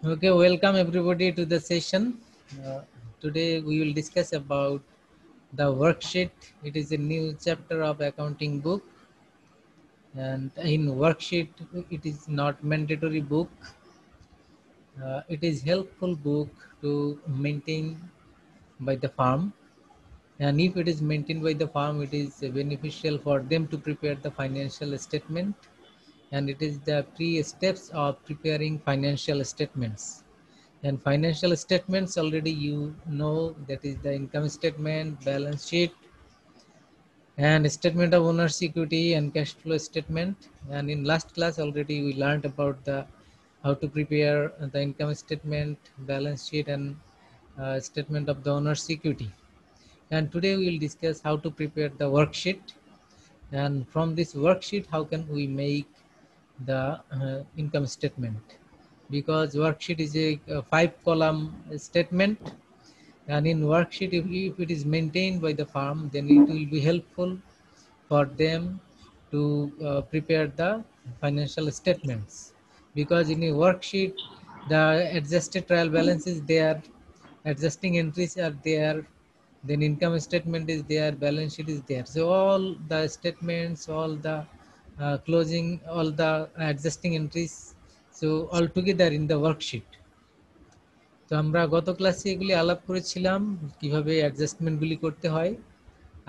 Okay, welcome everybody to the session. Uh, Today we will discuss about the worksheet. It is a new chapter of accounting book, and in worksheet it is not mandatory book. It is helpful book to maintain by the firm, and if it is maintained by the firm, it is beneficial for them to prepare the financial statement, and it is the pre-steps of preparing financial statements. And financial statements already you know, that is the income statement, balance sheet, and statement of owner's equity and cash flow statement. And in last class already we learned about the how to prepare the income statement, balance sheet, and statement of the owner's equity. And today we will discuss how to prepare the worksheet, and from this worksheet how can we make the income statement, because worksheet is a 5 column statement. And in worksheet, if it is maintained by the firm, then it will be helpful for them to prepare the financial statements, because in a worksheet the adjusted trial balance is there, adjusting entries are there, then income statement is there, balance sheet is there. So all the statements, all the closing, all the adjusting entries, so all together in the worksheet. তো আমরা গত ক্লাসে এগুলি আলাপ করেছিলাম কিভাবে অ্যাডজাস্টমেন্টগুলি করতে হয়।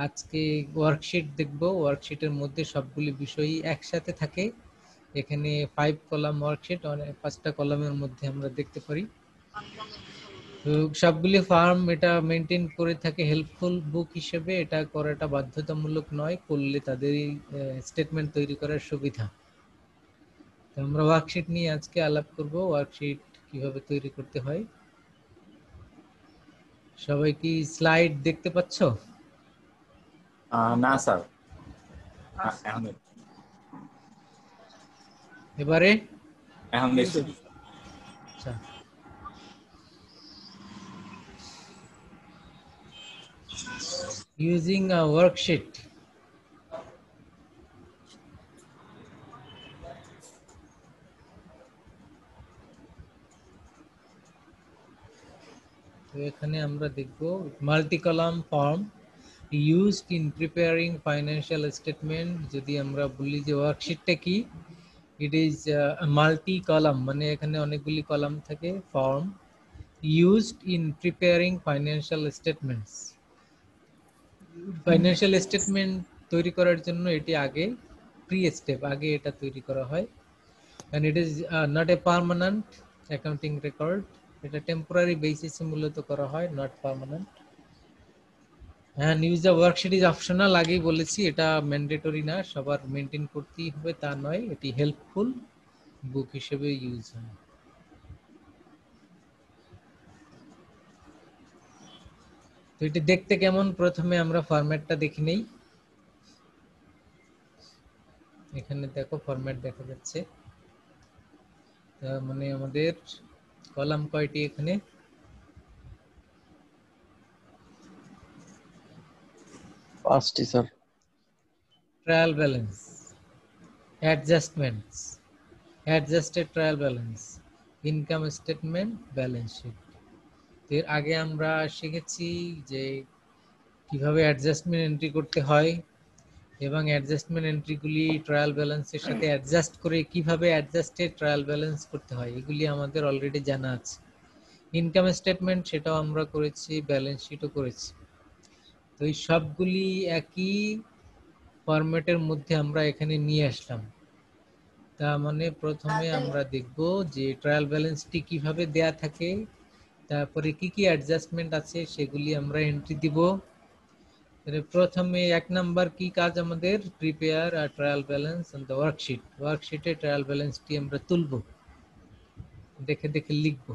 আজকে ওয়ার্কশিট দেখব, ওয়ার্কশিটের মধ্যে সবগুলি বিষয়ই একসাথে থাকে। এখানে 5 কলাম ওয়ার্কশিট, অনেক 5টা কলামের মধ্যে আমরা দেখতে পারি। তো সবগুলি ফার্ম এটা মেনটেন করে থাকে হেল্পফুল বুক হিসেবে, এটা করাটা বাধ্যতামূলক নয়, করলে তাদেরই স্টেটমেন্ট তৈরি করার সুবিধা। তো আমরা ওয়ার্কশিট নিয়ে আজকে আলাপ করব, ওয়ার্কশিট কিভাবে তৈরি করতে হয়। সবাই কি স্লাইড দেখতে পাচ্ছ? না স্যার, এখন এবারে এখন দেখছি। আচ্ছা, using a worksheet. তো এখানে আমরা দেখব multi column form used in preparing financial statement। যদি আমরা বলি যে ওয়ার্কশিটটা কি, it is a multi column, মানে এখানে অনেকগুলি কলাম থাকে, form used in preparing financial statements। Financial statement তৈরি করার জন্য এটি আগে প্রি স্টেপ, আগে এটা তৈরি করা হয়। and it is not a permanent accounting record, এটা টেম্পোরারি বেসিসে মূলত করা হয়, not permanent. and use the worksheet is optional, আগেই বলেছি এটা ম্যান্ডেটরি না, সবার মেনটেন করতেই হবে তা নয়, এটি হেল্পফুল বুক হিসেবে ইউজ হয়। তো এটি দেখতে কেমন, প্রথমে আমরা ফরম্যাটটা দেখে নেই। এখানে দেখো ফরম্যাট দেখা যাচ্ছে, মানে আমাদের কলাম কয়টি এখানে? 5টি sir. Trial balance, adjustments, adjusted trial balance, income statement, balance sheet. এর আগে আমরা শিখেছি যে কিভাবে অ্যাডজাস্টমেন্ট এন্ট্রি করতে হয়, এবং অ্যাডজাস্টমেন্ট এন্ট্রিগুলি ট্রায়াল ব্যালেন্সের সাথে অ্যাডজাস্ট করে কিভাবে অ্যাডজাস্টেড ট্রায়াল ব্যালেন্স করতে হয়, এগুলি আমাদের অলরেডি জানা আছে। ইনকাম স্টেটমেন্ট সেটাও আমরা করেছি, ব্যালেন্স শিটও করেছি। তো এই সবগুলি একই ফরম্যাটের মধ্যে আমরা এখানে নিয়ে আসলাম। তার মানে প্রথমে আমরা দেখব যে ট্রায়াল ব্যালেন্সটি কিভাবে দেয়া থাকে, তারপরে কি কি অ্যাডজাস্টমেন্ট আছে সেগুলি আমরা এন্ট্রি দিব। প্রথমে 1 নাম্বার কি কাজ আমাদের, প্রিপেয়ার আর trial balance on the worksheet. ওয়ার্কশিটে ট্রায়াল ব্যালেন্সটি আমরা তুলব, দেখে দেখে লিখব।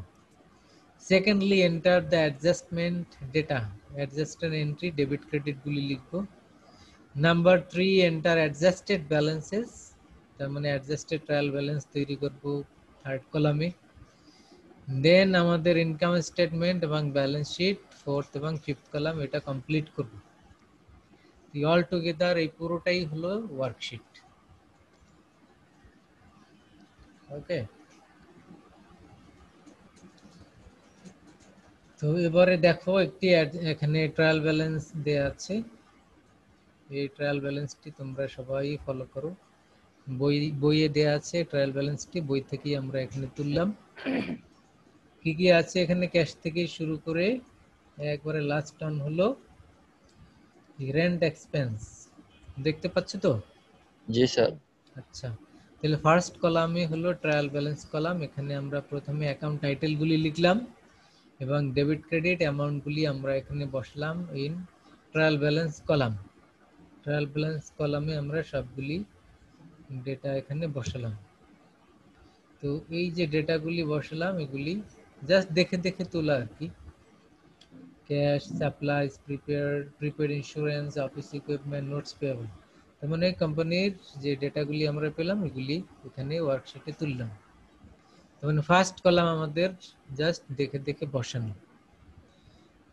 Secondly enter the adjustment data, adjusted entry debit credit গুলি লিখব। নাম্বার 3 এন্টার অ্যাডজাস্টেড ব্যালেন্সেস, তার মানে অ্যাডজাস্টেড ট্রায়াল ব্যালেন্স তৈরি করব 3rd কলামে। দেন আমাদের ইনকাম স্টেটমেন্ট এবং ব্যালেন্স শিট 4th এবং 5th কলাম, এটা কমপ্লিট করব। অল টুগেদার এই পুরোটাই হলো ওয়ার্কশিট। ওকে, তো এবারে দেখো একটি এখানে ট্রায়াল ব্যালেন্স দেয়া আছে। এই ট্রায়াল ব্যালেন্সটি তোমরা সবাই ফলো করো। বইয়ে দেয়া আছে ট্রায়াল ব্যালেন্সটি, বই থেকেই আমরা এখানে তুললাম। কি কি আছে এখানে? ক্যাশ থেকে শুরু করে একবারে লাস্ট টার্ন হলো রেন্ট এক্সপেন্স। দেখতে পাচ্ছ তো? জি স্যার। আচ্ছা, তাহলে ফার্স্ট কলামে হলো ট্রায়াল ব্যালেন্স কলাম। এখানে আমরা প্রথমে অ্যাকাউন্ট টাইটেলগুলি লিখলাম এবং ডেবিট ক্রেডিট অ্যামাউন্টগুলি আমরা এখানে বসলাম in trial balance column. Trial balance কলামে আমরা সবগুলি ডেটা এখানে বসালাম। তো এই যে ডেটাগুলি বসালাম এগুলি জাস্ট দেখে দেখে তোলা আর কি। Cash, supplies, prepaid insurance, office equipment, notes payable, তার মানে কোম্পানির যে ডেটাগুলি আমরা পেলাম এগুলি এখানে ওয়ার্কশিটে তুললাম। তার মানে ফার্স্ট কলাম আমাদের জাস্ট দেখে দেখে বসানো।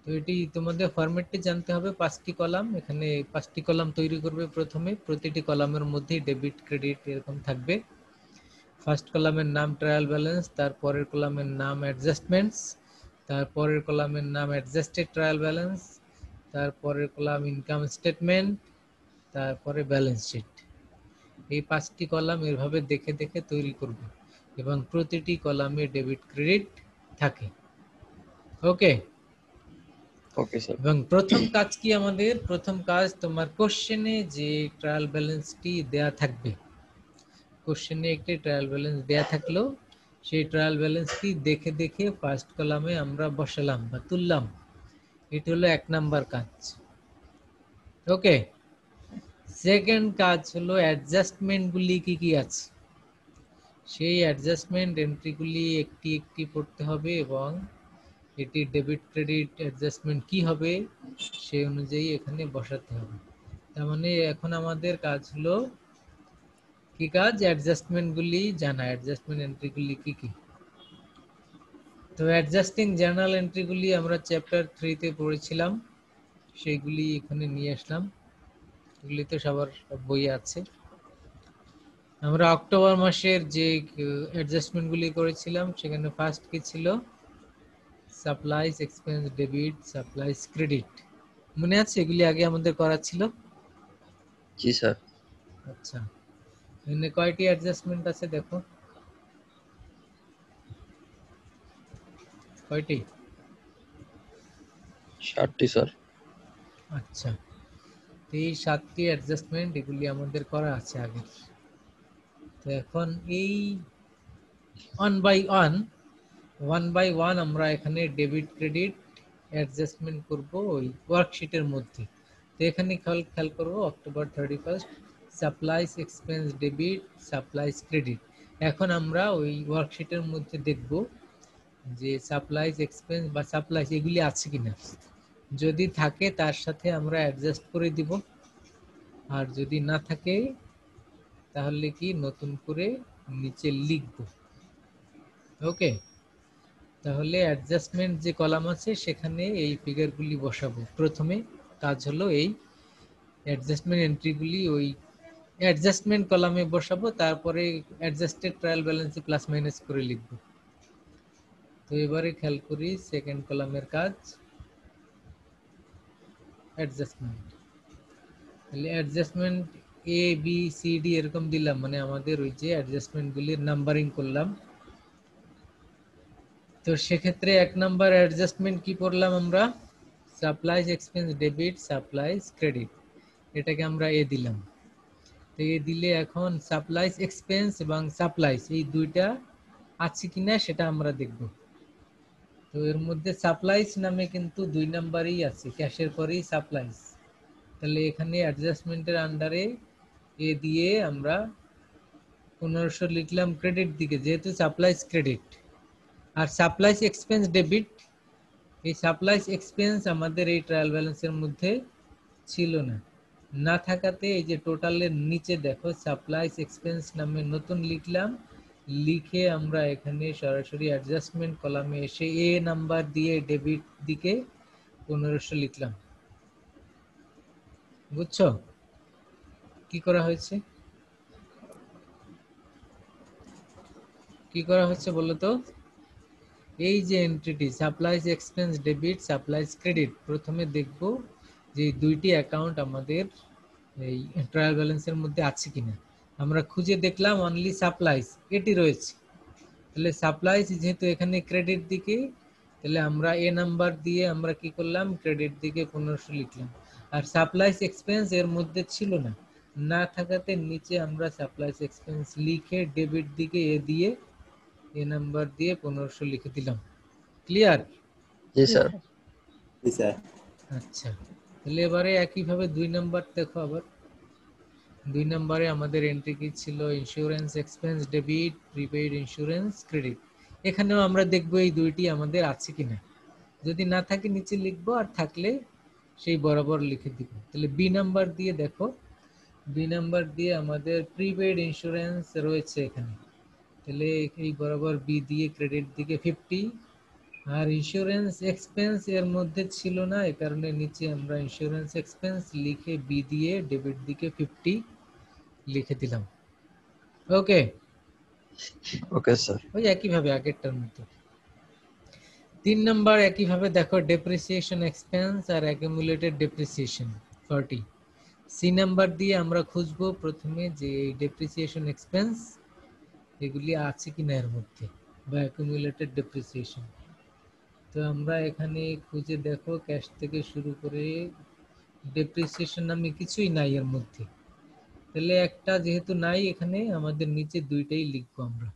তো এটি তোমাদের ফরম্যাটটি জানতে হবে। 5টি কলাম, এখানে 5টি কলাম তৈরি করবে প্রথমে। প্রতিটি কলামের মধ্যে ডেবিট ক্রেডিট এরকম থাকবে। ফার্স্ট কলামের নাম ট্রায়াল ব্যালেন্স, তারপরের কলামের নাম অ্যাডজাস্টমেন্টস, তারপরের কলামের নাম অ্যাডজাস্টেড ট্রায়াল ব্যালেন্স, তারপরের কলাম ইনকাম স্টেটমেন্ট, তারপরে ব্যালেন্স শিট। এই 5টি কলাম এভাবে দেখে দেখে তৈরি করব এবং প্রতিটি কলামে ডেবিট ক্রেডিট থাকে। ওকে। Okay sir. এবং প্রথম কাজ কি আমাদের? প্রথম কাজ তোমার কোশ্চেনে যে ট্রায়াল ব্যালেন্সটি দেয়া থাকবে, কোশ্চেনে একটি ট্রায়াল ব্যালেন্স দেয়া থাকলো, সেই ট্রায়াল ব্যালেন্সটি দেখে দেখে ফার্স্ট কলামে আমরা বসালাম বা তুললাম। এটা হলো 1 নাম্বার কাজ। ওকে। সেকেন্ড কাজ হলো অ্যাডজাস্টমেন্টগুলি কি কি আছে সেই অ্যাডজাস্টমেন্ট এন্ট্রিগুলি একটি একটি পড়তে হবে এবং এটি ডেবিট ক্রেডিট অ্যাডজাস্টমেন্ট কি হবে সেই অনুযায়ী এখানে বসাতে হবে। তার মানে এখন আমাদের কাজ হলো কি কাজ? অ্যাডজাস্টমেন্টগুলি জানা, অ্যাডজাস্টমেন্ট এন্ট্রিগুলি কি কি। তো অ্যাডজাস্টিং জার্নাল এন্ট্রিগুলি আমরা চ্যাপ্টার 3 তে পড়েছিলাম, সেইগুলি এখানে নিয়ে আসলাম। এগুলি তো সবার বইয়ে আছে। আমরা অক্টোবর মাসের যে অ্যাডজাস্টমেন্টগুলি করেছিলাম সেখানে ফার্স্ট কি ছিল? Supplies expense debit, supplies credit. মনে আছে এগুলি আগে আমাদের করা ছিল? জি স্যার। আচ্ছা, এখানে কয়টি অ্যাডজাস্টমেন্ট আছে দেখো? কয়টি? 7টি স্যার। আচ্ছা, তো এই 7টি অ্যাডজাস্টমেন্ট এগুলি আমাদের করা আছে আগে। তো এখন এই ওয়ান বাই ওয়ান আমরা এখানে ডেবিট ক্রেডিট অ্যাডজাস্টমেন্ট করব ওই ওয়ার্কশিটের মধ্যে। তো এখানে খেয়াল করবো October 31 supplies expense debit, supplies credit. এখন আমরা ওই ওয়ার্কশিটের মধ্যে দেখব যে সাপ্লাইজ এক্সপেন্স বা সাপ্লাইজ এগুলি আছে কিনা। যদি থাকে তার সাথে আমরা অ্যাডজাস্ট করে দিব, আর যদি না থাকে তাহলে কি নতুন করে নিচে লিখব। ওকে। তাহলে অ্যাডজাস্টমেন্ট যে কলাম আছে সেখানে এই ফিগারগুলি বসাবো। প্রথমে কাজ হলো এই অ্যাডজাস্টমেন্ট এন্ট্রিগুলি ওই অ্যাডজাস্টমেন্ট কলামে বসাবো, তারপরে অ্যাডজাস্টেড ট্রায়াল ব্যালেন্সে প্লাস মাইনাস করে লিখব। তো এবারে খেয়াল করি সেকেন্ড কলামের কাজ অ্যাডজাস্টমেন্ট। তাহলে adjustment A B C D এরকম দিলাম, মানে আমাদের ওই যে অ্যাডজাস্টমেন্টগুলির নাম্বারিং করলাম। তো সেক্ষেত্রে 1 নাম্বার অ্যাডজাস্টমেন্ট কি করলাম আমরা? Supplies expense debit, supplies credit, এটাকে আমরা এ দিলাম। তো এ দিলে এখন সাপ্লাইজ এক্সপেন্স এবং সাপ্লাইজ এই দুইটা আছে কিনা সেটা আমরা দেখব। তো এর মধ্যে সাপ্লাইজ নামে কিন্তু 2 নাম্বারই আছে, ক্যাশের পরেই সাপ্লাইজ। তাহলে এখানে অ্যাডজাস্টমেন্টের আন্ডারে এ দিয়ে আমরা 1500 লিখলাম ক্রেডিট দিকে, যেহেতু সাপ্লাইজ ক্রেডিট। আর সাপ্লাইজ এক্সপেন্স ডেবিট, এই সাপ্লাইজ এক্সপেন্স আমাদের এই ট্রায়াল ব্যালেন্সের মধ্যে ছিল না। না থাকাতে এই যে টোটালের নিচে দেখো সাপ্লাইজ এক্সপেন্স নামে নতুন লিখলাম, লিখে আমরা এখানে সরাসরি অ্যাডজাস্টমেন্ট কলামে এসে এ নাম্বার দিয়ে ডেবিট দিকে 1500 লিখলাম। বুঝছো কি করা হয়েছে? কি করা হচ্ছে বলো তো? এই যে এন্ট্রিটি supplies expense debit supplies credit, প্রথমে দেখব যে এই দুইটি অ্যাকাউন্ট আমাদের এই ট্রায়াল ব্যালেন্সের মধ্যে আছে কিনা। আমরা খুঁজে দেখলাম অনলি সাপ্লাইজ এটি রয়েছে, তাহলে সাপ্লাইজ যেহেতু এখানে ক্রেডিট দিকে, তাহলে আমরা এ নাম্বার দিয়ে আমরা কি করলাম, ক্রেডিট দিকে 1500 লিখলাম। আর সাপ্লাইজ এক্সপেন্স এর মধ্যে ছিল না, না থাকাতে নিচে আমরা সাপ্লাইজ এক্সপেন্স লিখে ডেবিট দিকে এ দিয়ে এ নাম্বার দিয়ে 1500 লিখে দিলাম। ক্লিয়ার? জি স্যার। জি স্যার। আচ্ছা, তাহলে এবারে একইভাবে 2 নাম্বার দেখো। আবার 2 নম্বরে আমাদের এন্ট্রি কি ছিল, insurance expense debit prepaid insurance credit. এখানেও আমরা দেখব এই দুইটি আমাদের আছে কিনা, যদি না থাকে নিচে লিখবো, আর থাকলে সেই বরাবর লিখে দিব। তাহলে বি নাম্বার দিয়ে দেখো, বি নাম্বার দিয়ে আমাদের প্রিপেইড ইন্স্যুরেন্স রয়েছে এখানে, তাহলে এই বরাবর বি দিয়ে ক্রেডিট দিকে 50, আর ইন্স্যুরেন্স এক্সপেন্স এর মধ্যে ছিল না, এই কারণে নিচে আমরা ইন্স্যুরেন্স এক্সপেন্স লিখে বি দিয়ে ডেবিট দিকে 50 লিখে দিলাম। ওকে, ওকে স্যার। ওই একইভাবে আগেরটার মতো। 3 নাম্বার একইভাবে দেখো, ডেপ্রিসিয়েশন এক্সপেন্স আর অ্যাকুমুলেটেড ডেপ্রিসিয়েশন 40। সি নাম্বার দিয়ে আমরা খুঁজবো প্রথমে যে ডেপ্রিসিয়েশন এক্সপেন্স এগুলি আছে কিনা এর মধ্যে, বা অ্যাকুমুলেটেড ডেপ্রিসিয়েশন। তো আমরা এখানে খুঁজে দেখো, ক্যাশ থেকে শুরু করে ডেপ্রিসিয়েশন নামে কিছুই নাই এর মধ্যে, তাহলে একটা যেহেতু নাই এখানে, আমাদের নিচে দুইটাই লিখবো আমরা।